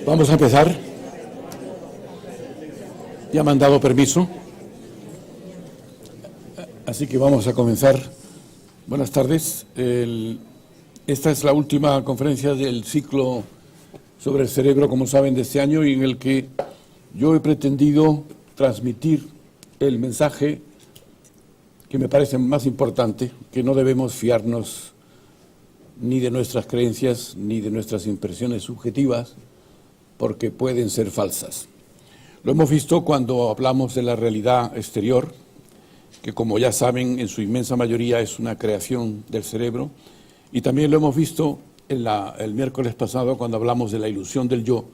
Vamos a empezar. Ya me han dado permiso. Así que vamos a comenzar. Buenas tardes. Esta es la última conferencia del ciclo sobre el cerebro, como saben, de este año, y en el que yo he pretendido transmitir el mensaje que me parece más importante, que no debemos fiarnos ni de nuestras creencias ni de nuestras impresiones subjetivas, porque pueden ser falsas. Lo hemos visto cuando hablamos de la realidad exterior, que como ya saben, en su inmensa mayoría es una creación del cerebro, y también lo hemos visto el miércoles pasado cuando hablamos de la ilusión del yo,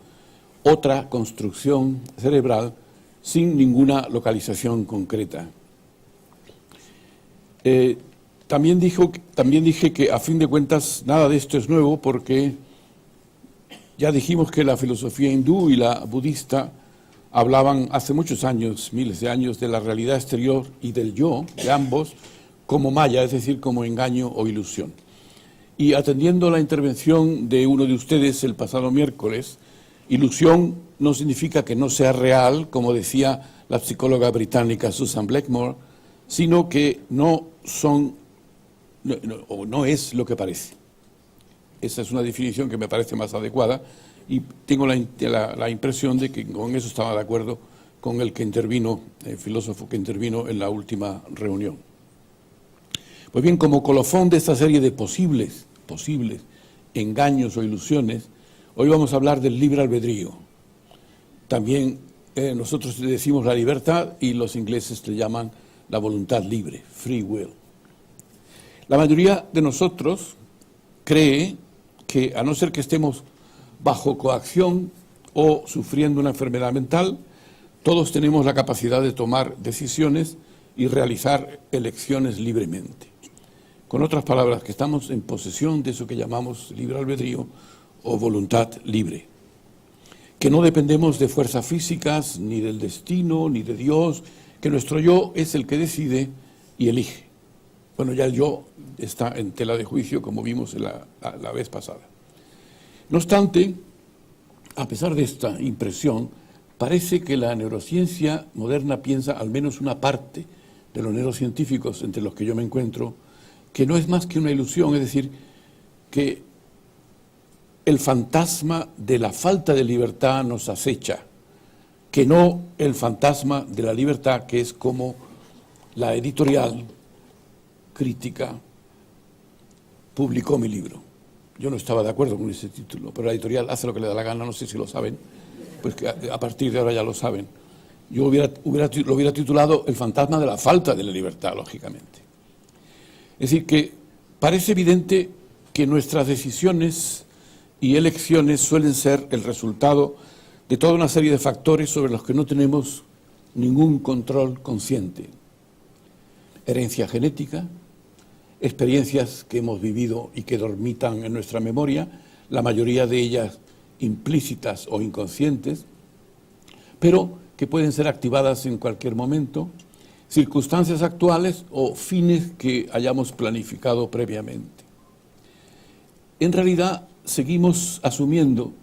otra construcción cerebral sin ninguna localización concreta. También dije que a fin de cuentas nada de esto es nuevo, porque ya dijimos que la filosofía hindú y la budista hablaban hace muchos años, miles de años, de la realidad exterior y del yo, de ambos, como maya, es decir, como engaño o ilusión. Y atendiendo a la intervención de uno de ustedes el pasado miércoles, ilusión no significa que no sea real, como decía la psicóloga británica Susan Blackmore, sino que no es lo que parece. Esa es una definición que me parece más adecuada y tengo la impresión de que con eso estaba de acuerdo con el que intervino, el filósofo que intervino en la última reunión. Pues bien, como colofón de esta serie de posibles engaños o ilusiones, hoy vamos a hablar del libre albedrío. También nosotros le decimos la libertad y los ingleses le llaman la voluntad libre, free will. La mayoría de nosotros cree que, a no ser que estemos bajo coacción o sufriendo una enfermedad mental, todos tenemos la capacidad de tomar decisiones y realizar elecciones libremente. Con otras palabras, que estamos en posesión de eso que llamamos libre albedrío o voluntad libre. Que no dependemos de fuerzas físicas, ni del destino, ni de Dios, que nuestro yo es el que decide y elige. Bueno, ya el yo está en tela de juicio, como vimos la vez pasada. No obstante, a pesar de esta impresión, parece que la neurociencia moderna piensa, al menos una parte de los neurocientíficos entre los que yo me encuentro, que no es más que una ilusión, es decir, que el fantasma de la falta de libertad nos acecha, que no el fantasma de la libertad, que es como la editorial crítica publicó mi libro. Yo no estaba de acuerdo con ese título, pero la editorial hace lo que le da la gana, no sé si lo saben, pues que a partir de ahora ya lo saben. Yo lo hubiera titulado El fantasma de la falta de la libertad, lógicamente. Es decir, que parece evidente que nuestras decisiones y elecciones suelen ser el resultado de toda una serie de factores sobre los que no tenemos ningún control consciente. Herencia genética, experiencias que hemos vivido y que dormitan en nuestra memoria, la mayoría de ellas implícitas o inconscientes, pero que pueden ser activadas en cualquier momento, circunstancias actuales o fines que hayamos planificado previamente. En realidad, seguimos asumiendo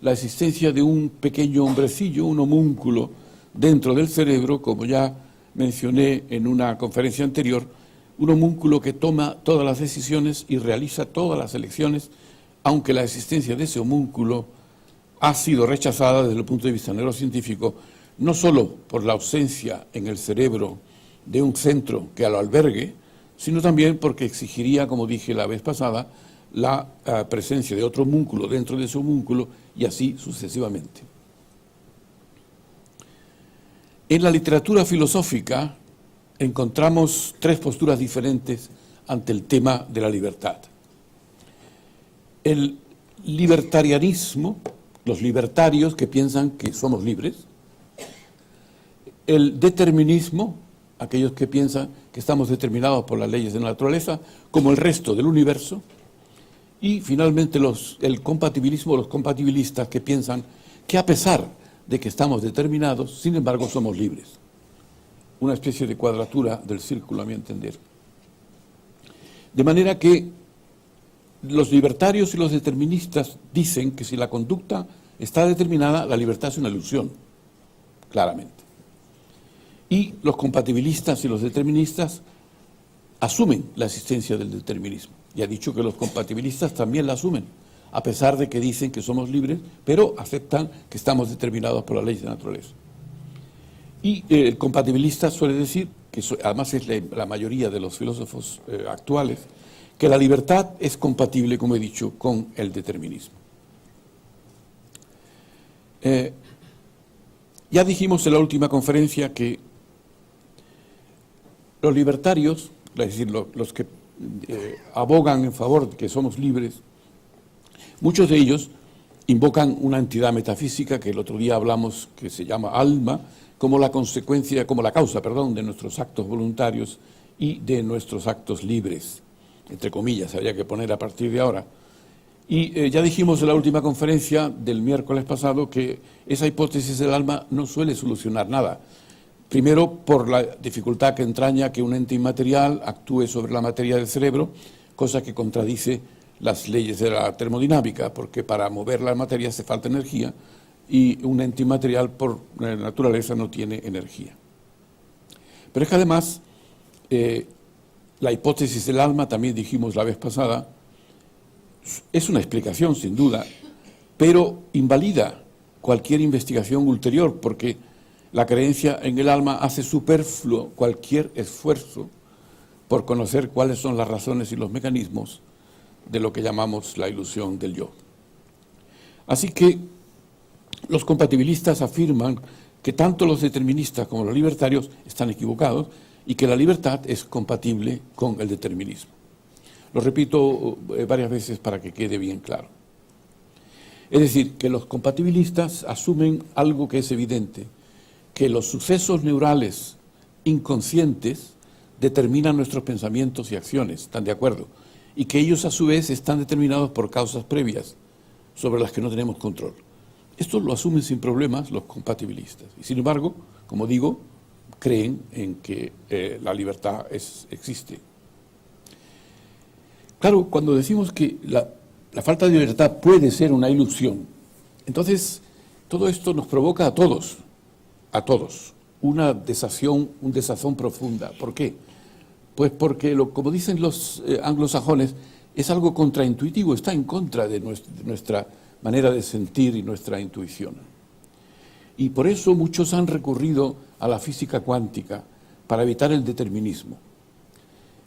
la existencia de un pequeño hombrecillo, un homúnculo, dentro del cerebro, como ya mencioné en una conferencia anterior, un homúnculo que toma todas las decisiones y realiza todas las elecciones, aunque la existencia de ese homúnculo ha sido rechazada desde el punto de vista neurocientífico, no solo por la ausencia en el cerebro de un centro que lo albergue, sino también porque exigiría, como dije la vez pasada, la presencia de otro homúnculo dentro de ese homúnculo y así sucesivamente. En la literatura filosófica encontramos tres posturas diferentes ante el tema de la libertad. El libertarianismo, los libertarios que piensan que somos libres. El determinismo, aquellos que piensan que estamos determinados por las leyes de la naturaleza, como el resto del universo. Y finalmente el compatibilismo, los compatibilistas que piensan que a pesar de que estamos determinados, sin embargo somos libres. Una especie de cuadratura del círculo, a mi entender. De manera que los libertarios y los deterministas dicen que si la conducta está determinada, la libertad es una ilusión, claramente. Y los compatibilistas y los deterministas asumen la existencia del determinismo. Y ha dicho que los compatibilistas también la asumen, a pesar de que dicen que somos libres, pero aceptan que estamos determinados por las leyes de la naturaleza. Y el compatibilista suele decir, que además es la mayoría de los filósofos actuales, que la libertad es compatible, como he dicho, con el determinismo. Ya dijimos en la última conferencia que los libertarios, es decir, los que abogan en favor de que somos libres, muchos de ellos invocan una entidad metafísica que el otro día hablamos, que se llama alma, como la consecuencia, como la causa, perdón, de nuestros actos voluntarios y de nuestros actos libres, entre comillas, habría que poner a partir de ahora. Y ya dijimos en la última conferencia del miércoles pasado que esa hipótesis del alma no suele solucionar nada. Primero, por la dificultad que entraña que un ente inmaterial actúe sobre la materia del cerebro, cosa que contradice las leyes de la termodinámica, porque para mover la materia hace falta energía y un ente inmaterial por naturaleza no tiene energía. Pero es que además, la hipótesis del alma, también dijimos la vez pasada, es una explicación sin duda, pero invalida cualquier investigación ulterior, porque la creencia en el alma hace superfluo cualquier esfuerzo por conocer cuáles son las razones y los mecanismos de lo que llamamos la ilusión del yo. Así que los compatibilistas afirman que tanto los deterministas como los libertarios están equivocados y que la libertad es compatible con el determinismo. Lo repito varias veces para que quede bien claro. Es decir, que los compatibilistas asumen algo que es evidente, que los sucesos neurales inconscientes determinan nuestros pensamientos y acciones, ¿están de acuerdo? Y que ellos a su vez están determinados por causas previas sobre las que no tenemos control. Esto lo asumen sin problemas los compatibilistas. Y sin embargo, como digo, creen en que la libertad existe. Claro, cuando decimos que la falta de libertad puede ser una ilusión, entonces todo esto nos provoca a todos, una desazón profunda. ¿Por qué? Pues porque, como dicen los anglosajones, es algo contraintuitivo, está en contra de nuestra manera de sentir y nuestra intuición. Y por eso muchos han recurrido a la física cuántica para evitar el determinismo,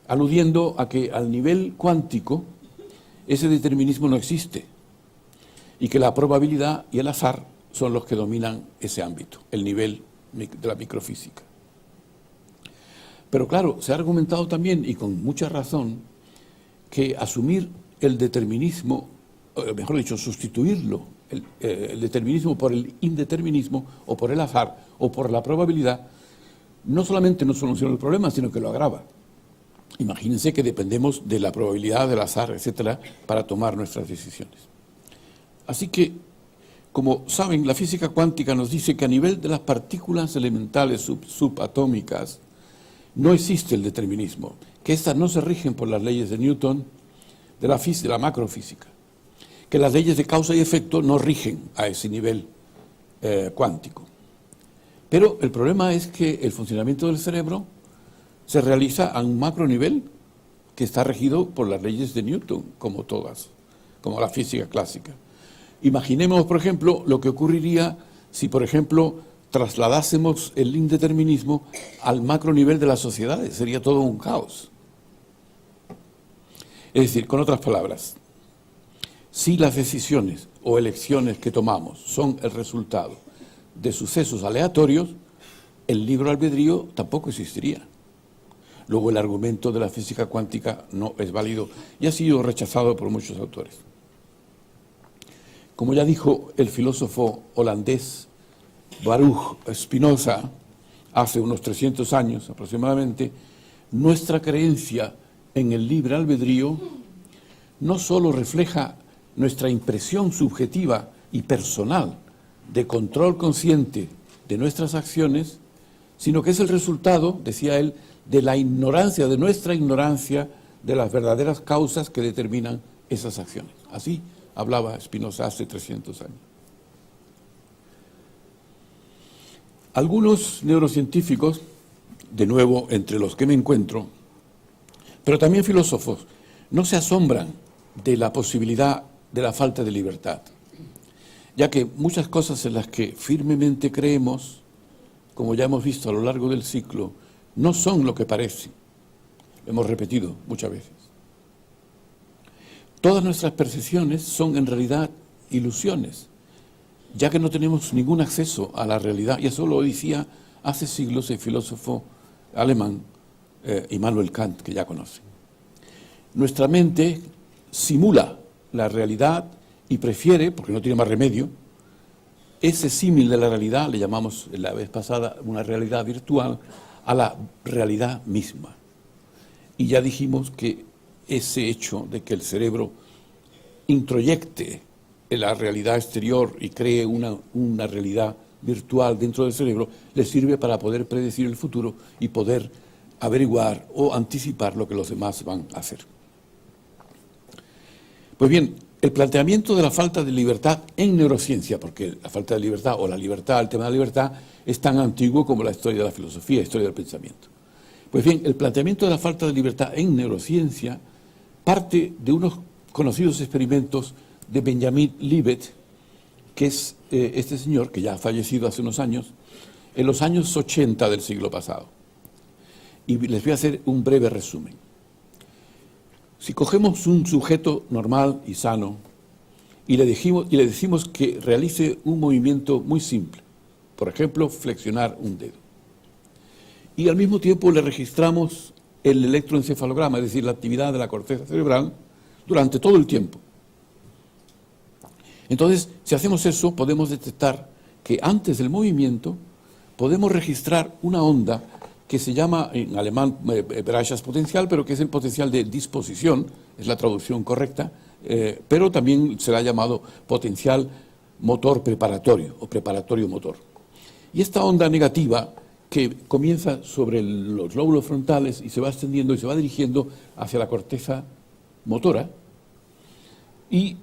aludiendo a que al nivel cuántico ese determinismo no existe y que la probabilidad y el azar son los que dominan ese ámbito, el nivel de la microfísica. Pero claro, se ha argumentado también, y con mucha razón, que asumir el determinismo, mejor dicho, sustituirlo, el determinismo por el indeterminismo, o por el azar, o por la probabilidad, no solamente no soluciona el problema, sino que lo agrava. Imagínense que dependemos de la probabilidad, del azar, etcétera, para tomar nuestras decisiones. Así que, como saben, la física cuántica nos dice que a nivel de las partículas elementales subatómicas no existe el determinismo, que estas no se rigen por las leyes de Newton, de la macrofísica, que las leyes de causa y efecto no rigen a ese nivel cuántico. Pero el problema es que el funcionamiento del cerebro se realiza a un macro nivel que está regido por las leyes de Newton, como todas, como la física clásica. Imaginemos, por ejemplo, lo que ocurriría si, por ejemplo, trasladásemos el indeterminismo al macro nivel de las sociedades. Sería todo un caos. Es decir, con otras palabras, si las decisiones o elecciones que tomamos son el resultado de sucesos aleatorios, el libre albedrío tampoco existiría. Luego el argumento de la física cuántica no es válido y ha sido rechazado por muchos autores. Como ya dijo el filósofo holandés Baruch Spinoza hace unos 300 años aproximadamente, nuestra creencia en el libre albedrío no solo refleja nuestra impresión subjetiva y personal de control consciente de nuestras acciones, sino que es el resultado, decía él, de la ignorancia, de nuestra ignorancia de las verdaderas causas que determinan esas acciones. Así hablaba Spinoza hace 300 años. Algunos neurocientíficos, de nuevo entre los que me encuentro, pero también filósofos, no se asombran de la posibilidad de la falta de libertad, ya que muchas cosas en las que firmemente creemos, como ya hemos visto a lo largo del ciclo, no son lo que parecen. Lo hemos repetido muchas veces. Todas nuestras percepciones son en realidad ilusiones, ya que no tenemos ningún acceso a la realidad, y eso lo decía hace siglos el filósofo alemán Immanuel Kant, que ya conocen. Nuestra mente simula la realidad y prefiere, porque no tiene más remedio, ese símil de la realidad, le llamamos la vez pasada una realidad virtual, a la realidad misma. Y ya dijimos que ese hecho de que el cerebro introyecte en la realidad exterior y cree una realidad virtual dentro del cerebro, le sirve para poder predecir el futuro y poder averiguar o anticipar lo que los demás van a hacer. Pues bien, el planteamiento de la falta de libertad en neurociencia, porque la falta de libertad o la libertad, el tema de la libertad, es tan antiguo como la historia de la filosofía, la historia del pensamiento. Pues bien, el planteamiento de la falta de libertad en neurociencia parte de unos conocidos experimentos de Benjamin Libet, que es este señor, que ya ha fallecido hace unos años, en los años 80 del siglo pasado. Y les voy a hacer un breve resumen. Si cogemos un sujeto normal y sano y le decimos que realice un movimiento muy simple, por ejemplo, flexionar un dedo, y al mismo tiempo le registramos el electroencefalograma, es decir, la actividad de la corteza cerebral, durante todo el tiempo. Entonces, si hacemos eso, podemos detectar que antes del movimiento podemos registrar una onda que se llama en alemán Bereichspotenzial, pero que es el potencial de disposición, es la traducción correcta, pero también se le ha llamado potencial motor preparatorio o preparatorio motor. Y esta onda negativa que comienza sobre los lóbulos frontales y se va extendiendo y se va dirigiendo hacia la corteza motora y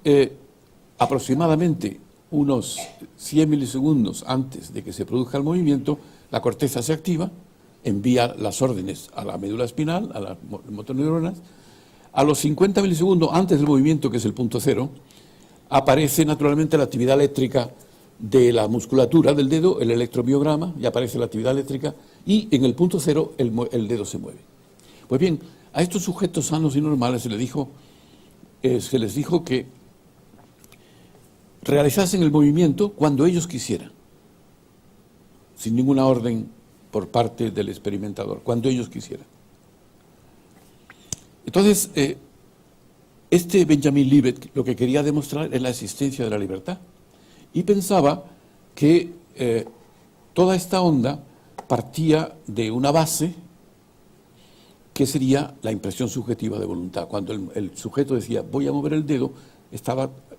aproximadamente unos 100 milisegundos antes de que se produzca el movimiento, la corteza se activa, envía las órdenes a la médula espinal, a las motoneuronas. A los 50 milisegundos antes del movimiento, que es el punto cero, aparece naturalmente la actividad eléctrica de la musculatura del dedo, el electromiograma, y aparece la actividad eléctrica, y en el punto cero el dedo se mueve. Pues bien, a estos sujetos sanos y normales se les dijo que realizasen el movimiento cuando ellos quisieran, sin ninguna orden por parte del experimentador, cuando ellos quisieran. Entonces, este Benjamin Libet lo que quería demostrar es la existencia de la libertad y pensaba que toda esta onda partía de una base que sería la impresión subjetiva de voluntad. Cuando el sujeto decía voy a mover el dedo,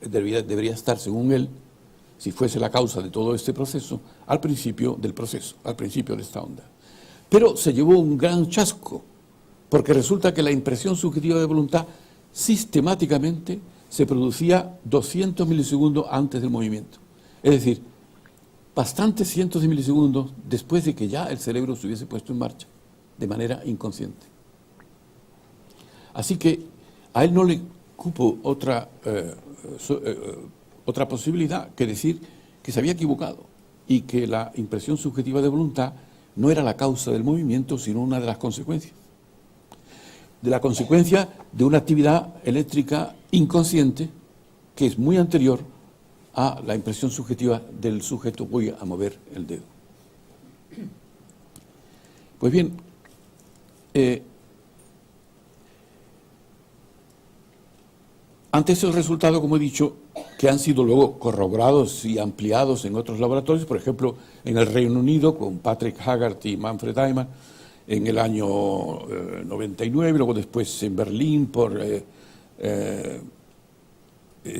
debería estar, según él, si fuese la causa de todo este proceso, al principio del proceso, al principio de esta onda. Pero se llevó un gran chasco, porque resulta que la impresión subjetiva de voluntad sistemáticamente se producía 200 milisegundos antes del movimiento. Es decir, bastantes cientos de milisegundos después de que ya el cerebro se hubiese puesto en marcha, de manera inconsciente. Así que a él no le cupo otra posibilidad que decir que se había equivocado y que la impresión subjetiva de voluntad no era la causa del movimiento, sino una de las consecuencias. De la consecuencia de una actividad eléctrica inconsciente que es muy anterior a la impresión subjetiva del sujeto voy a mover el dedo. Pues bien, ante esos resultados, como he dicho, que han sido luego corroborados y ampliados en otros laboratorios, por ejemplo, en el Reino Unido con Patrick Haggart y Manfred Eichmann en el año 99, luego después en Berlín por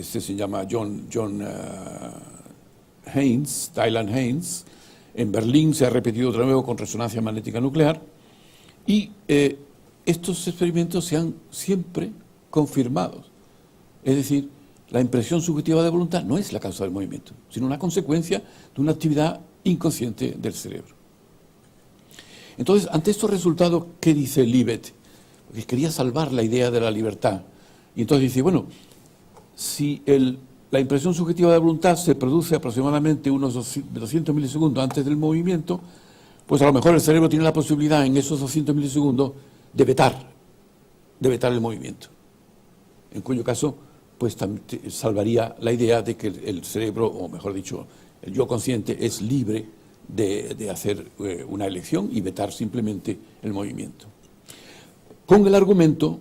se llama John Haynes, Dylan Haynes. En Berlín se ha repetido de nuevo con resonancia magnética nuclear y estos experimentos se han siempre confirmado. Es decir, la impresión subjetiva de voluntad no es la causa del movimiento, sino una consecuencia de una actividad inconsciente del cerebro. Entonces, ante estos resultados, ¿qué dice Libet? Porque quería salvar la idea de la libertad. Y entonces dice, bueno, si la impresión subjetiva de voluntad se produce aproximadamente unos 200 milisegundos antes del movimiento, pues a lo mejor el cerebro tiene la posibilidad en esos 200 milisegundos de vetar el movimiento. En cuyo caso, pues salvaría la idea de que el cerebro, o mejor dicho, el yo consciente es libre de hacer una elección y vetar simplemente el movimiento. Con el argumento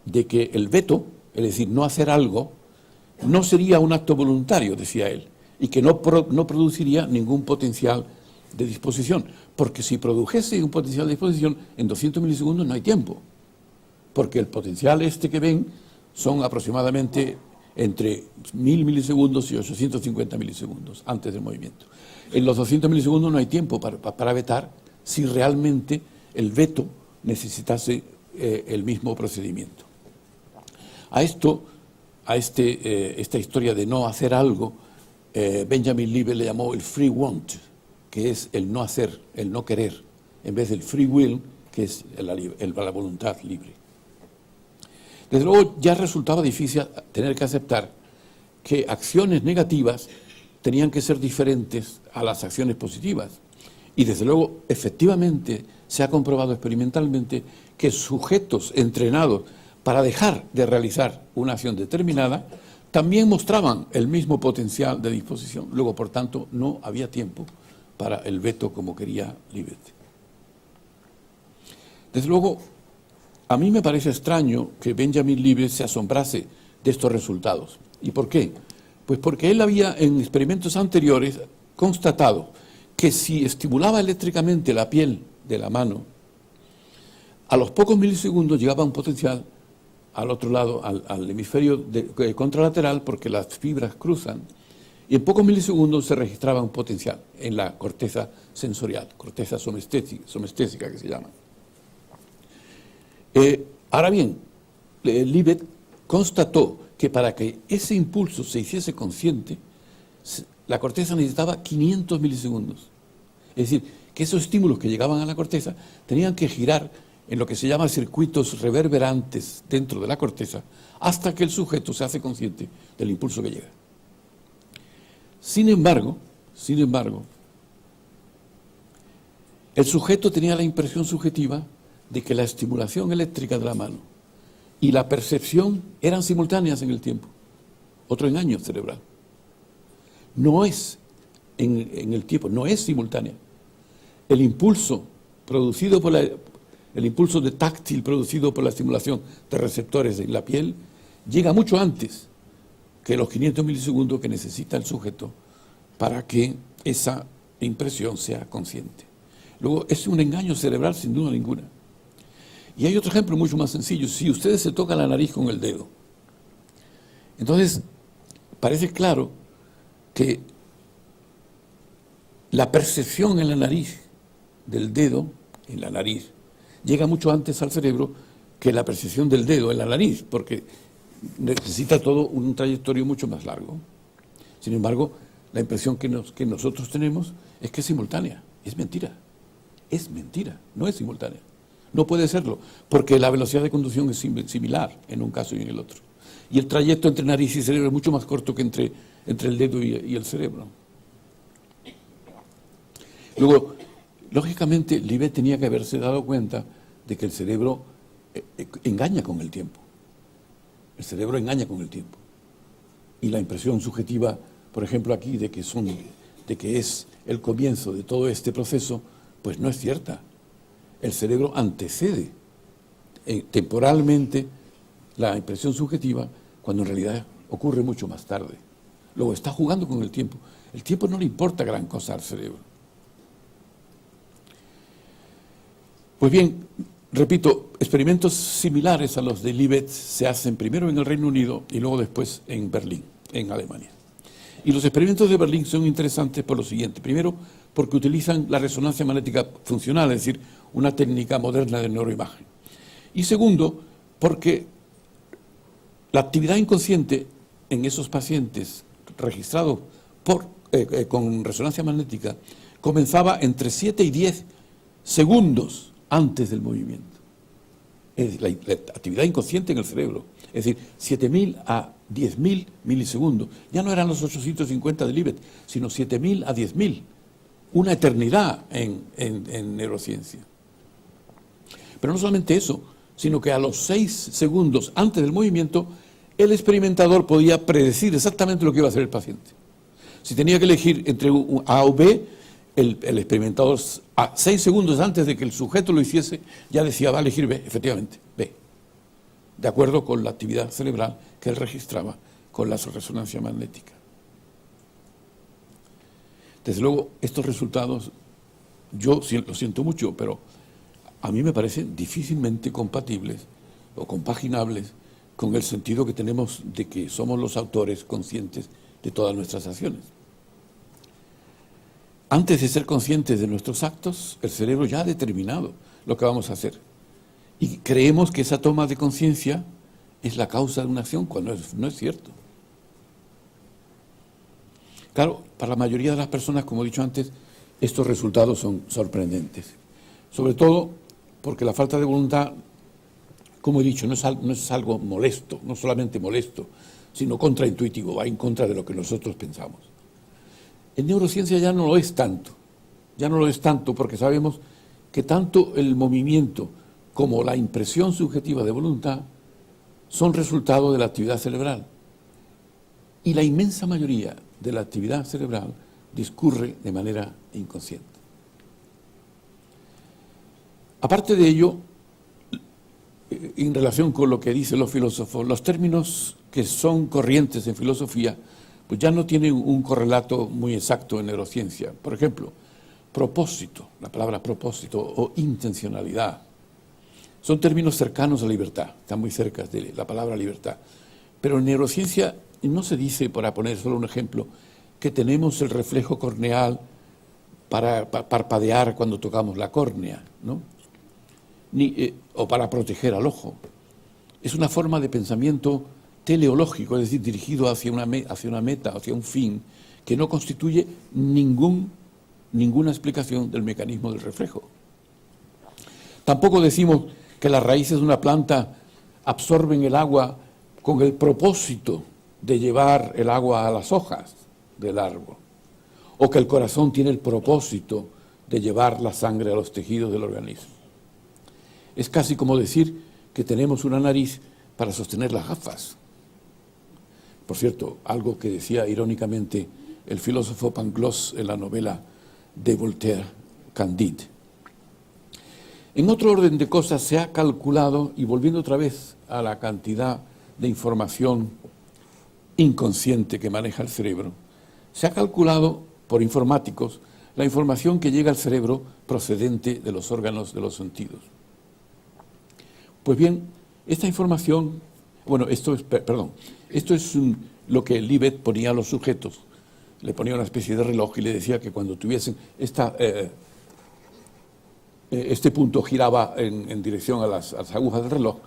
de que el veto, es decir, no hacer algo, no sería un acto voluntario, decía él, y que no produciría ningún potencial de disposición, porque si produjese un potencial de disposición, en 200 milisegundos no hay tiempo, porque el potencial que ven son aproximadamente entre 1000 milisegundos y 850 milisegundos antes del movimiento. En los 200 milisegundos no hay tiempo para vetar si realmente el veto necesitase el mismo procedimiento. Esta historia de no hacer algo, Benjamin Libet le llamó el free want, que es el no hacer, el no querer, en vez del free will, que es la voluntad libre. Desde luego ya resultaba difícil tener que aceptar que acciones negativas tenían que ser diferentes a las acciones positivas. Y desde luego, efectivamente, se ha comprobado experimentalmente que sujetos entrenados para dejar de realizar una acción determinada también mostraban el mismo potencial de disposición. Luego, por tanto, no había tiempo para el veto como quería Libet. Desde luego, a mí me parece extraño que Benjamin Libet se asombrase de estos resultados. ¿Y por qué? Pues porque él había en experimentos anteriores constatado que si estimulaba eléctricamente la piel de la mano, a los pocos milisegundos llegaba un potencial al otro lado, al hemisferio contralateral, porque las fibras cruzan, y en pocos milisegundos se registraba un potencial en la corteza sensorial, corteza somestésica que se llama. Ahora bien, Libet constató que para que ese impulso se hiciese consciente, la corteza necesitaba 500 milisegundos. Es decir, que esos estímulos que llegaban a la corteza tenían que girar en lo que se llama circuitos reverberantes dentro de la corteza hasta que el sujeto se hace consciente del impulso que llega. Sin embargo, el sujeto tenía la impresión subjetiva de que la estimulación eléctrica de la mano y la percepción eran simultáneas en el tiempo. Otro engaño cerebral. No es en el tiempo, no es simultánea. El impulso producido el impulso de táctil producido por la estimulación de receptores en la piel llega mucho antes que los 500 milisegundos que necesita el sujeto para que esa impresión sea consciente. Luego, es un engaño cerebral sin duda ninguna. Y hay otro ejemplo mucho más sencillo. Si ustedes se tocan la nariz con el dedo, entonces parece claro que la percepción en la nariz del dedo, en la nariz, llega mucho antes al cerebro que la percepción del dedo en la nariz, porque necesita todo un trayectorio mucho más largo. Sin embargo, la impresión que nosotros tenemos es que es simultánea. Es mentira, no es simultánea. No puede serlo, porque la velocidad de conducción es similar en un caso y en el otro. Y el trayecto entre nariz y cerebro es mucho más corto que entre el dedo y el cerebro. Luego, lógicamente, Libet tenía que haberse dado cuenta de que el cerebro engaña con el tiempo. El cerebro engaña con el tiempo. Y la impresión subjetiva, por ejemplo, aquí, de que es el comienzo de todo este proceso, pues no es cierta. El cerebro antecede temporalmente la impresión subjetiva cuando en realidad ocurre mucho más tarde. Luego está jugando con el tiempo. El tiempo no le importa gran cosa al cerebro. Pues bien, repito, experimentos similares a los de Libet se hacen primero en el Reino Unido y luego después en Berlín, en Alemania. Y los experimentos de Berlín son interesantes por lo siguiente. Primero, porque utilizan la resonancia magnética funcional, es decir, una técnica moderna de neuroimagen. Y segundo, porque la actividad inconsciente en esos pacientes registrados con resonancia magnética comenzaba entre 7 y 10 segundos antes del movimiento. Es decir, la actividad inconsciente en el cerebro. Es decir, 7.000 a 10.000 milisegundos. Ya no eran los 850 de Libet, sino 7.000 a 10.000. Una eternidad en neurociencia. Pero no solamente eso, sino que a los 6 segundos antes del movimiento, el experimentador podía predecir exactamente lo que iba a hacer el paciente. Si tenía que elegir entre A o B, el experimentador a 6 segundos antes de que el sujeto lo hiciese, ya decía, va a elegir B, efectivamente, B. De acuerdo con la actividad cerebral que él registraba con la resonancia magnética. Desde luego, estos resultados, yo lo siento mucho, pero a mí me parecen difícilmente compatibles o compaginables con el sentido que tenemos de que somos los autores conscientes de todas nuestras acciones. Antes de ser conscientes de nuestros actos, el cerebro ya ha determinado lo que vamos a hacer. Y creemos que esa toma de conciencia es la causa de una acción, cuando no es cierto. Claro, para la mayoría de las personas, como he dicho antes, estos resultados son sorprendentes. Sobre todo porque la falta de voluntad, como he dicho, no es algo molesto, no solamente molesto, sino contraintuitivo, va en contra de lo que nosotros pensamos. En neurociencia ya no lo es tanto porque sabemos que tanto el movimiento como la impresión subjetiva de voluntad son resultado de la actividad cerebral. Y la inmensa mayoría de la actividad cerebral discurre de manera inconsciente. Aparte de ello, en relación con lo que dicen los filósofos, los términos que son corrientes en filosofía pues ya no tienen un correlato muy exacto en neurociencia. Por ejemplo, propósito, la palabra propósito o intencionalidad, son términos cercanos a la libertad, están muy cerca de la palabra libertad. Pero en neurociencia no se dice, para poner solo un ejemplo, que tenemos el reflejo corneal para parpadear cuando tocamos la córnea, ¿no? O para proteger al ojo. Es una forma de pensamiento teleológico, es decir, dirigido hacia una meta, hacia un fin, que no constituye ninguna explicación del mecanismo del reflejo. Tampoco decimos que las raíces de una planta absorben el agua con el propósito de llevar el agua a las hojas del árbol, o que el corazón tiene el propósito de llevar la sangre a los tejidos del organismo. Es casi como decir que tenemos una nariz para sostener las gafas. Por cierto, algo que decía irónicamente el filósofo Pangloss en la novela de Voltaire, Candide. En otro orden de cosas se ha calculado, y volviendo otra vez a la cantidad de información inconsciente que maneja el cerebro, se ha calculado por informáticos la información que llega al cerebro procedente de los órganos de los sentidos. Pues bien, esta información, esto es lo que Libet ponía a los sujetos. Le ponía una especie de reloj y le decía que cuando tuviesen este punto giraba en dirección a las agujas del reloj,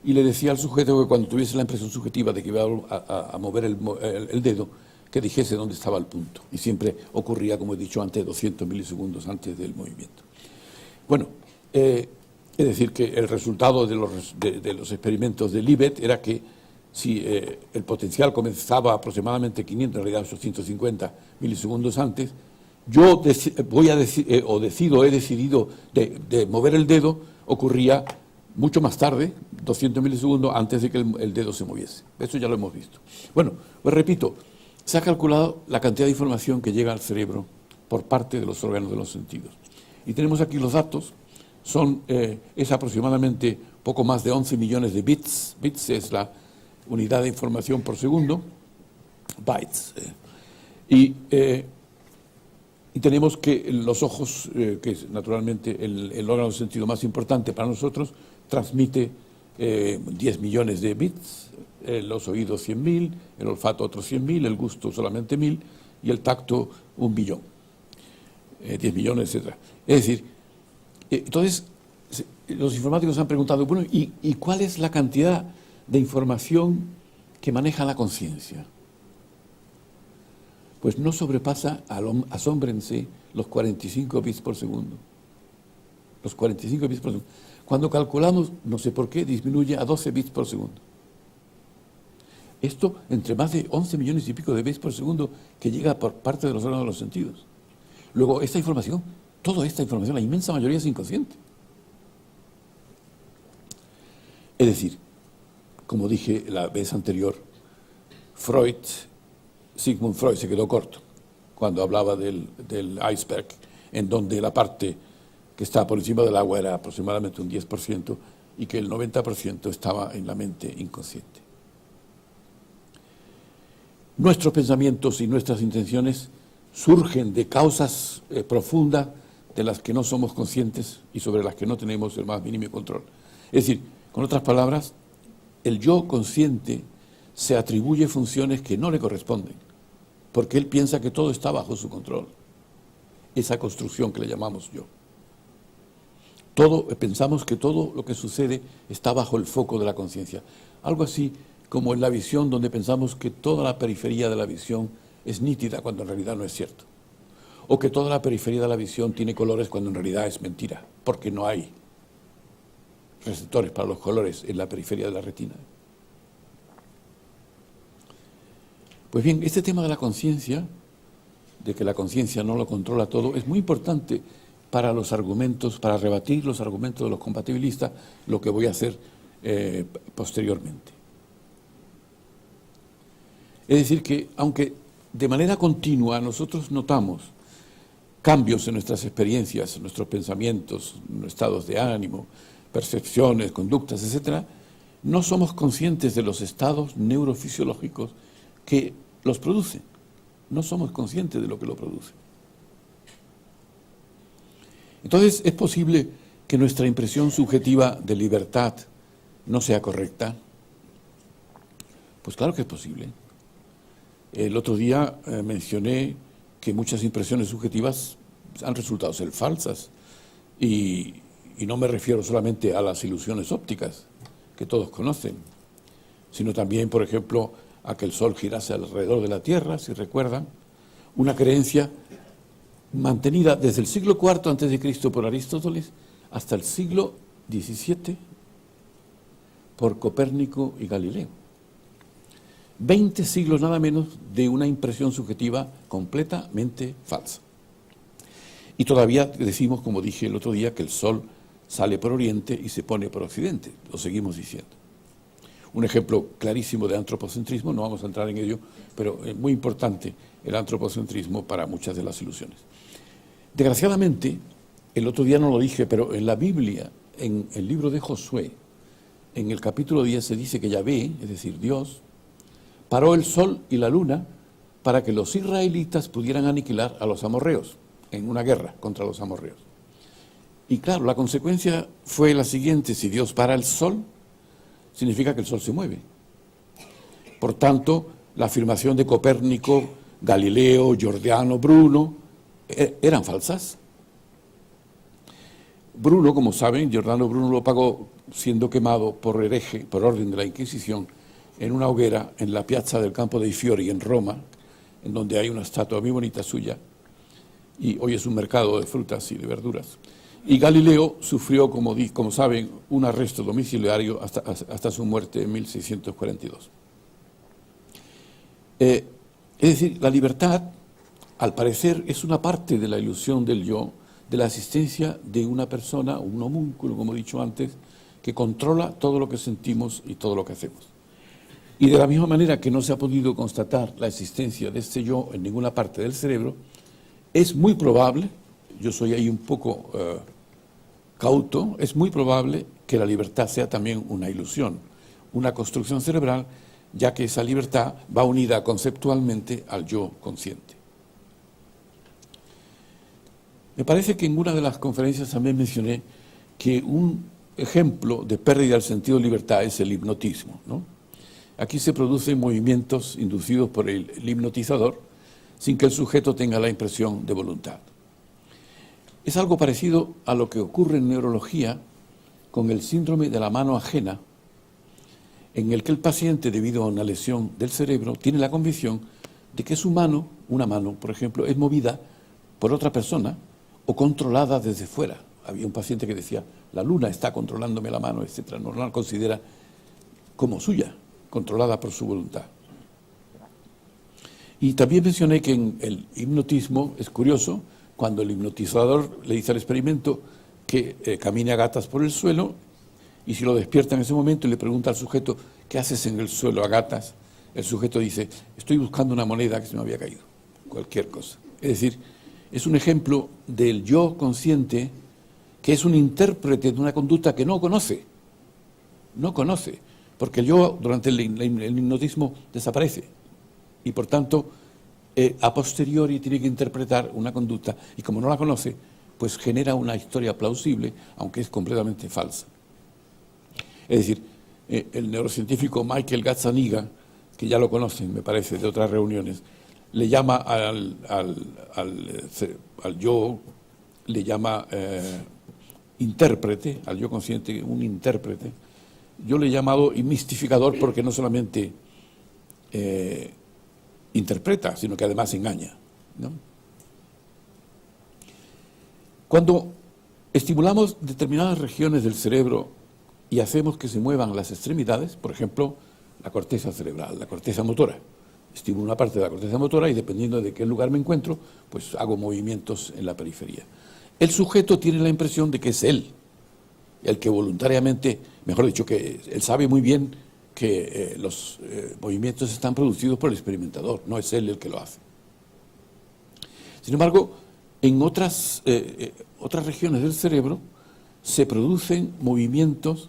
y le decía al sujeto que cuando tuviese la impresión subjetiva de que iba a mover el dedo, que dijese dónde estaba el punto. Y siempre ocurría, como he dicho antes, 200 milisegundos antes del movimiento. Bueno, es decir, que el resultado de los experimentos de Libet era que si el potencial comenzaba aproximadamente 500, en realidad 850 milisegundos antes, yo he decidido de mover el dedo, ocurría mucho más tarde, 200 milisegundos antes de que el dedo se moviese. Eso ya lo hemos visto. Bueno, pues repito, se ha calculado la cantidad de información que llega al cerebro por parte de los órganos de los sentidos. Y tenemos aquí los datos, es aproximadamente poco más de 11 millones de bits. Bits es la unidad de información por segundo, bytes. Y tenemos que los ojos, que es naturalmente el órgano de sentido más importante para nosotros, transmite 10 millones de bits, los oídos 100.000, el olfato otros 100.000, el gusto solamente 1.000 y el tacto 1 billón, 10 millones, etc. Es decir, entonces los informáticos han preguntado, bueno, ¿y cuál es la cantidad de información que maneja la conciencia? pues no sobrepasa, asómbrense, los 45 bits por segundo. Los 45 bits por segundo. Cuando calculamos, no sé por qué, disminuye a 12 bits por segundo. Esto entre más de 11 millones y pico de bits por segundo que llega por parte de los órganos de los sentidos. Luego, esta información, toda esta información, la inmensa mayoría es inconsciente. Es decir, como dije la vez anterior, Sigmund Freud se quedó corto cuando hablaba del iceberg, en donde la parte que está por encima del agua era aproximadamente un 10% y que el 90% estaba en la mente inconsciente. Nuestros pensamientos y nuestras intenciones surgen de causas profundas de las que no somos conscientes y sobre las que no tenemos el más mínimo control. Es decir, con otras palabras, el yo consciente se atribuye funciones que no le corresponden, porque él piensa que todo está bajo su control. Esa construcción que le llamamos yo. Pensamos que todo lo que sucede está bajo el foco de la conciencia. Algo así como en la visión, donde pensamos que toda la periferia de la visión es nítida cuando en realidad no es cierto. O que toda la periferia de la visión tiene colores cuando en realidad es mentira, porque no hay receptores para los colores en la periferia de la retina. Pues bien, este tema de la conciencia, de que la conciencia no lo controla todo, es muy importante para los argumentos, para rebatir los argumentos de los compatibilistas, lo que voy a hacer posteriormente. Es decir que, aunque de manera continua nosotros notamos cambios en nuestras experiencias, en nuestros pensamientos, en estados de ánimo, percepciones, conductas, etc., no somos conscientes de los estados neurofisiológicos que los producen. No somos conscientes de lo que lo produce. Entonces, ¿es posible que nuestra impresión subjetiva de libertad no sea correcta? Pues claro que es posible. El otro día mencioné que muchas impresiones subjetivas han resultado ser falsas y no me refiero solamente a las ilusiones ópticas que todos conocen, sino también, por ejemplo, a que el Sol girase alrededor de la Tierra, si recuerdan, una creencia mantenida desde el siglo IV a.C. por Aristóteles hasta el siglo XVII por Copérnico y Galileo. 20 siglos nada menos de una impresión subjetiva completamente falsa. Y todavía decimos, como dije el otro día, que el Sol sale por Oriente y se pone por Occidente. Lo seguimos diciendo. Un ejemplo clarísimo de antropocentrismo, no vamos a entrar en ello, pero es muy importante el antropocentrismo para muchas de las ilusiones. Desgraciadamente, el otro día no lo dije, pero en la Biblia, en el libro de Josué, en el capítulo 10 se dice que Yahvé, es decir, Dios, paró el sol y la luna para que los israelitas pudieran aniquilar a los amorreos en una guerra contra los amorreos. Y claro, la consecuencia fue la siguiente: si Dios para el sol, significa que el sol se mueve. Por tanto, la afirmación de Copérnico, Galileo, Giordano Bruno eran falsas. Bruno, como saben, Giordano Bruno lo pagó siendo quemado por hereje, por orden de la Inquisición, en una hoguera en la piazza del Campo dei Fiori en Roma, en donde hay una estatua muy bonita suya, y hoy es un mercado de frutas y de verduras. Y Galileo sufrió, como saben, un arresto domiciliario hasta su muerte en 1642. Es decir, la libertad, al parecer, es una parte de la ilusión del yo, de la existencia de una persona, un homúnculo, como he dicho antes, que controla todo lo que sentimos y todo lo que hacemos. Y de la misma manera que no se ha podido constatar la existencia de este yo en ninguna parte del cerebro, es muy probable, yo soy ahí un poco cauto, es muy probable que la libertad sea también una ilusión, una construcción cerebral, ya que esa libertad va unida conceptualmente al yo consciente. Me parece que en una de las conferencias también mencioné que un ejemplo de pérdida del sentido de libertad es el hipnotismo, ¿no? Aquí se producen movimientos inducidos por el hipnotizador sin que el sujeto tenga la impresión de voluntad. Es algo parecido a lo que ocurre en neurología con el síndrome de la mano ajena, en el que el paciente, debido a una lesión del cerebro, tiene la convicción de que su mano, una mano, por ejemplo, es movida por otra persona o controlada desde fuera. Había un paciente que decía, la luna está controlándome la mano, etcétera. No la considera como suya, controlada por su voluntad. Y también mencioné que en el hipnotismo es curioso, cuando el hipnotizador le dice al experimento que camine a gatas por el suelo, y si lo despierta en ese momento y le pregunta al sujeto, ¿qué haces en el suelo a gatas? El sujeto dice, estoy buscando una moneda que se me había caído, cualquier cosa. Es decir, es un ejemplo del yo consciente que es un intérprete de una conducta que no conoce, porque el yo durante el hipnotismo desaparece y por tanto a posteriori tiene que interpretar una conducta y como no la conoce, pues genera una historia plausible, aunque es completamente falsa. Es decir, el neurocientífico Michael Gazzaniga, que ya lo conocen, me parece, de otras reuniones, le llama al yo, le llama intérprete, al yo consciente, un intérprete. Yo le he llamado mistificador porque no solamente interpreta, sino que además engaña, ¿no? Cuando estimulamos determinadas regiones del cerebro y hacemos que se muevan las extremidades, por ejemplo, la corteza cerebral, la corteza motora, estimulo una parte de la corteza motora y dependiendo de qué lugar me encuentro, pues hago movimientos en la periferia. El sujeto tiene la impresión de que es él, el que voluntariamente, mejor dicho, que él sabe muy bien que los movimientos están producidos por el experimentador, no es él el que lo hace. Sin embargo, en otras regiones del cerebro se producen movimientos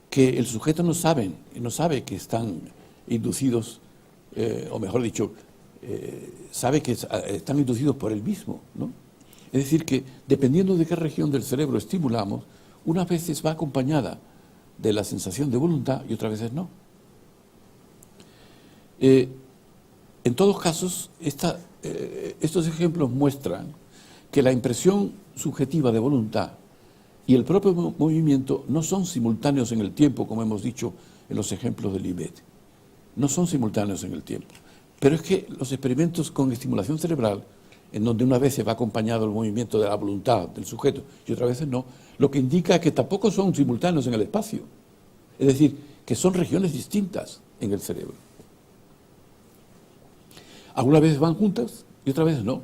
que el sujeto no sabe que están inducidos, o mejor dicho, sabe que están inducidos por él mismo, ¿no? Es decir, que dependiendo de qué región del cerebro estimulamos, unas veces va acompañada de la sensación de voluntad y otras veces no. En todos casos, estos ejemplos muestran que la impresión subjetiva de voluntad y el propio movimiento no son simultáneos en el tiempo, como hemos dicho en los ejemplos del IBET. No son simultáneos en el tiempo. Pero es que los experimentos con estimulación cerebral, en donde una vez se va acompañado el movimiento de la voluntad del sujeto y otras veces no, lo que indica que tampoco son simultáneos en el espacio. Es decir, que son regiones distintas en el cerebro. Algunas veces van juntas y otras veces no,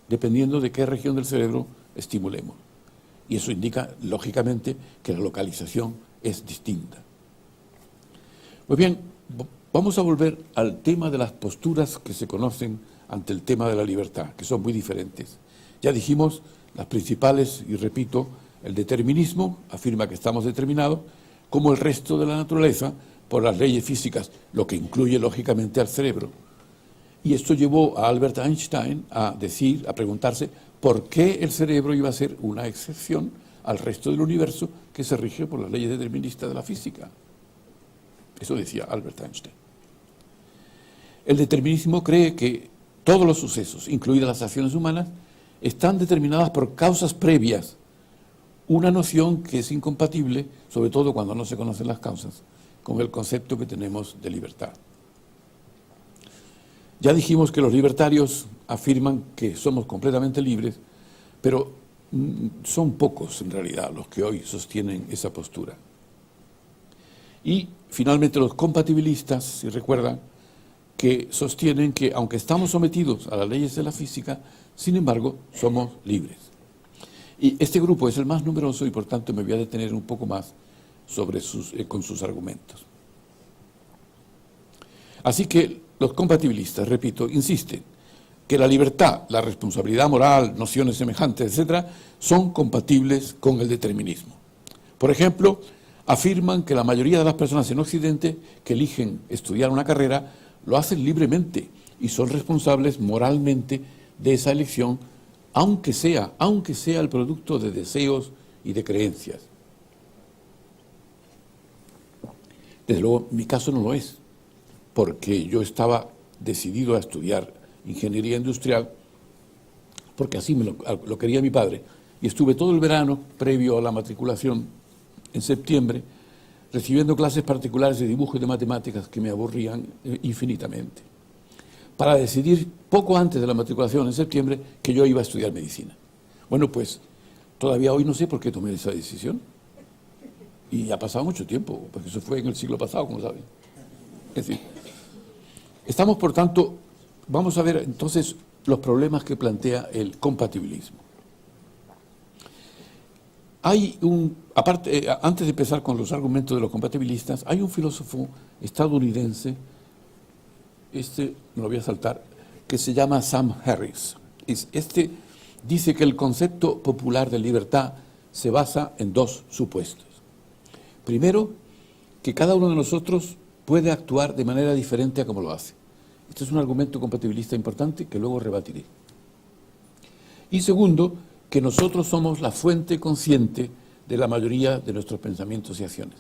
dependiendo de qué región del cerebro estimulemos. Y eso indica, lógicamente, que la localización es distinta. Pues bien, vamos a volver al tema de las posturas que se conocen ante el tema de la libertad, que son muy diferentes. Ya dijimos las principales, y repito, el determinismo afirma que estamos determinados, como el resto de la naturaleza, por las leyes físicas, lo que incluye, lógicamente, al cerebro. Y esto llevó a Albert Einstein a preguntarse por qué el cerebro iba a ser una excepción al resto del universo que se rige por las leyes deterministas de la física. Eso decía Albert Einstein. El determinismo cree que todos los sucesos, incluidas las acciones humanas, están determinadas por causas previas, una noción que es incompatible, sobre todo cuando no se conocen las causas, con el concepto que tenemos de libertad. Ya dijimos que los libertarios afirman que somos completamente libres, pero son pocos en realidad los que hoy sostienen esa postura. Y finalmente los compatibilistas, si recuerdan, que sostienen que aunque estamos sometidos a las leyes de la física, sin embargo somos libres. Y este grupo es el más numeroso y por tanto me voy a detener un poco más con sus argumentos. Así que los compatibilistas, repito, insisten que la libertad, la responsabilidad moral, nociones semejantes, etcétera, son compatibles con el determinismo. Por ejemplo, afirman que la mayoría de las personas en Occidente que eligen estudiar una carrera lo hacen libremente y son responsables moralmente de esa elección, aunque sea el producto de deseos y de creencias. Desde luego, mi caso no lo es, porque yo estaba decidido a estudiar ingeniería industrial, porque así lo quería mi padre, y estuve todo el verano previo a la matriculación, en septiembre, recibiendo clases particulares de dibujo y de matemáticas que me aburrían infinitamente. para decidir poco antes de la matriculación en septiembre que yo iba a estudiar medicina. Bueno, pues todavía hoy no sé por qué tomé esa decisión. Y ha pasado mucho tiempo, porque eso fue en el siglo pasado, como saben. Es decir, estamos, por tanto, vamos a ver entonces los problemas que plantea el compatibilismo. Hay antes de empezar con los argumentos de los compatibilistas, hay un filósofo estadounidense, me lo voy a saltar, que se llama Sam Harris. Este dice que el concepto popular de libertad se basa en dos supuestos. Primero, que cada uno de nosotros puede actuar de manera diferente a como lo hace. Este es un argumento compatibilista importante que luego rebatiré. Y segundo, que nosotros somos la fuente consciente de la mayoría de nuestros pensamientos y acciones.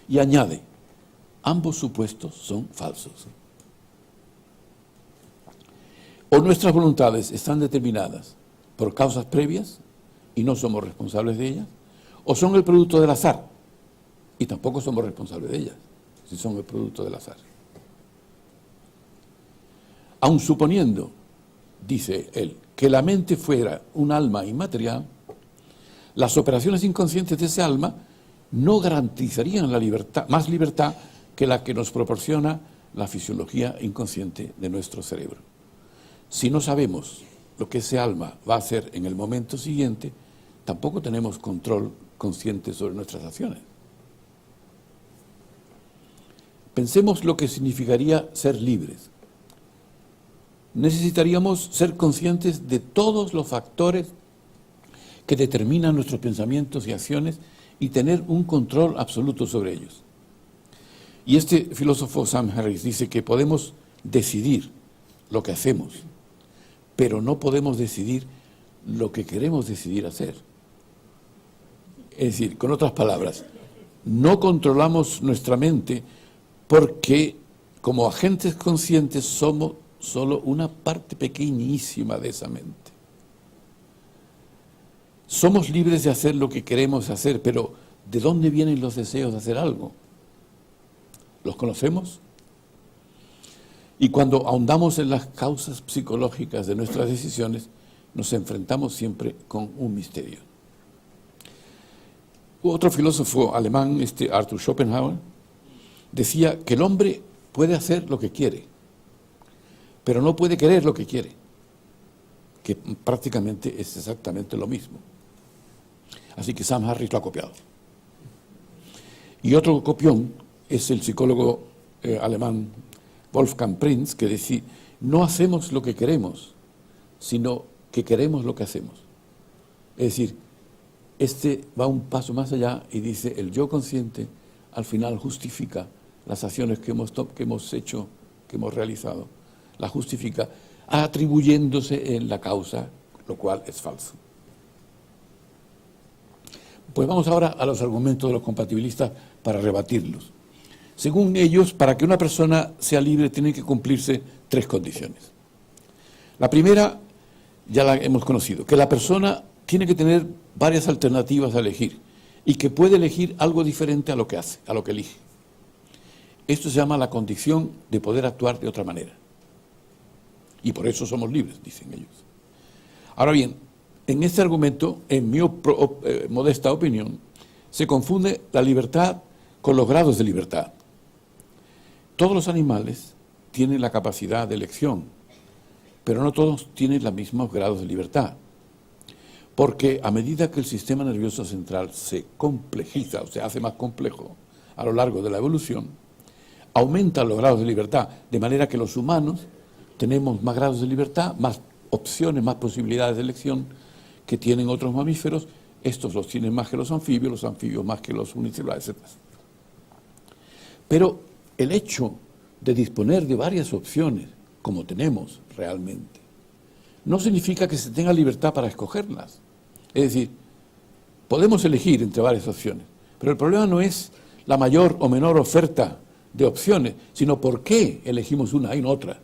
Y añade, ambos supuestos son falsos. O nuestras voluntades están determinadas por causas previas y no somos responsables de ellas, o son el producto del azar y tampoco somos responsables de ellas, si son el producto del azar. Aun suponiendo, dice él, que la mente fuera un alma inmaterial, las operaciones inconscientes de ese alma no garantizarían la libertad, más libertad que la que nos proporciona la fisiología inconsciente de nuestro cerebro. Si no sabemos lo que ese alma va a hacer en el momento siguiente, tampoco tenemos control consciente sobre nuestras acciones. Pensemos lo que significaría ser libres. Necesitaríamos ser conscientes de todos los factores que determinan nuestros pensamientos y acciones y tener un control absoluto sobre ellos. Y este filósofo Sam Harris dice que podemos decidir lo que hacemos, pero no podemos decidir lo que queremos decidir hacer. Es decir, con otras palabras, no controlamos nuestra mente porque como agentes conscientes somos solo una parte pequeñísima de esa mente. Somos libres de hacer lo que queremos hacer, pero ¿de dónde vienen los deseos de hacer algo? ¿Los conocemos? Y cuando ahondamos en las causas psicológicas de nuestras decisiones, nos enfrentamos siempre con un misterio. Otro filósofo alemán, Arthur Schopenhauer, decía que el hombre puede hacer lo que quiere, pero no puede querer lo que quiere, que prácticamente es exactamente lo mismo. Así que Sam Harris lo ha copiado. Y otro copión es el psicólogo alemán Wolfgang Prinz, que decía, no hacemos lo que queremos, sino que queremos lo que hacemos. Es decir, va un paso más allá y dice, el yo consciente al final justifica las acciones que hemos hecho, que hemos realizado, la justifica atribuyéndose en la causa, lo cual es falso. Pues vamos ahora a los argumentos de los compatibilistas para rebatirlos. Según ellos, para que una persona sea libre tienen que cumplirse tres condiciones. La primera, ya la hemos conocido, que la persona tiene que tener varias alternativas a elegir y que puede elegir algo diferente a lo que hace, a lo que elige. Esto se llama la condición de poder actuar de otra manera. Y por eso somos libres, dicen ellos. Ahora bien, en este argumento, en mi modesta opinión, se confunde la libertad con los grados de libertad. Todos los animales tienen la capacidad de elección, pero no todos tienen los mismos grados de libertad. Porque a medida que el sistema nervioso central se complejiza o se hace más complejo a lo largo de la evolución, aumentan los grados de libertad, de manera que los humanos tenemos más grados de libertad, más opciones, más posibilidades de elección que tienen otros mamíferos. Estos los tienen más que los anfibios más que los unicelulares, etc. Pero el hecho de disponer de varias opciones, como tenemos realmente, no significa que se tenga libertad para escogerlas. Es decir, podemos elegir entre varias opciones, pero el problema no es la mayor o menor oferta de opciones, sino por qué elegimos una y no otra.